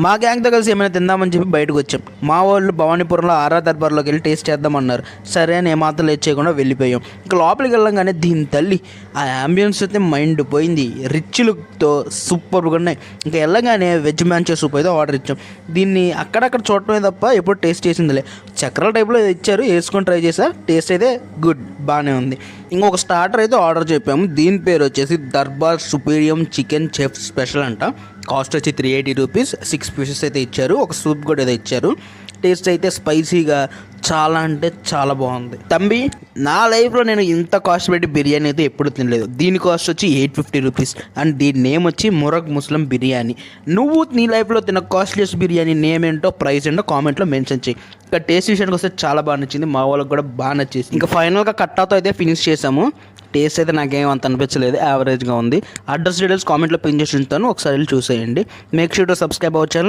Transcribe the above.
మా గ్యాంగ్తో కలిసి ఏమైనా తిందామని చెప్పి బయటకు వచ్చాం. మా వాళ్ళు భవానీపురంలో ఆరా దర్బార్లోకి వెళ్ళి టేస్ట్ చేద్దామన్నారు. సరే అని ఏమాత్రం లేట్ చేయకుండా వెళ్ళిపోయాం. ఇంకా లోపలికి వెళ్ళంగానే దీని తల్లి ఆ అంబియన్స్ అయితే మైండ్ పోయింది. రిచ్ లుక్తో సూపర్గా ఉన్నాయి. ఇంకా వెళ్ళగానే వెజ్ మ్యాంచో సూప్ అయితే ఆర్డర్ ఇచ్చాం. దీన్ని అక్కడక్కడ చూడటమే తప్ప ఎప్పుడు టేస్ట్ చేసిందిలే. చక్రాల టైప్లో ఇచ్చారు, వేసుకొని ట్రై చేసా. టేస్ట్ అయితే గుడ్, బాగానే ఉంది. ఇంకొక స్టార్టర్ అయితే ఆర్డర్ చెప్పాము. దీని పేరు వచ్చేసి దర్బార్ సుపీరియం చికెన్ చెఫ్ స్పెషల్ అంట. కాస్ట్ వచ్చి 380 రూపీస్. 6 పీసెస్ అయితే ఇచ్చారు. ఒక సూప్ కూడా ఏదో ఇచ్చారు. టేస్ట్ అయితే స్పైసీగా చాలా అంటే చాలా బాగుంది. తంబి, నా లైఫ్లో నేను ఇంత కాస్ట్ పెట్టి బిర్యానీ అయితే ఎప్పుడు తినలేదు. దీని కాస్ట్ వచ్చి 850 రూపీస్ అండ్ దీని నేమ్ వచ్చి మురగ్ ముస్లిం బిర్యానీ. నువ్వు నీ లైఫ్లో తిన్న కాస్ట్లీయెస్ బిర్యానీ నేమ్ ఏంటో, ప్రైస్ ఏంటో కామెంట్లో మెన్షన్ చేయి. ఇంకా టేస్ట్ విషయానికి వస్తే చాలా బాగా నచ్చింది. మా వాళ్ళకి కూడా బాగా నచ్చేసి ఇంకా ఫైనల్గా కట్టాతో అయితే ఫినిష్ చేసాము. టేస్ట్ అయితే నాకేం అంత అనిపించలేదు, యావరేజ్గా ఉంది. అడ్రస్ డీటెయిల్స్ కామెంట్లో పిన్ చేసి ఉంటాను, ఒకసారి వెళ్ళి చూసేయండి. Make sure to subscribe our channel.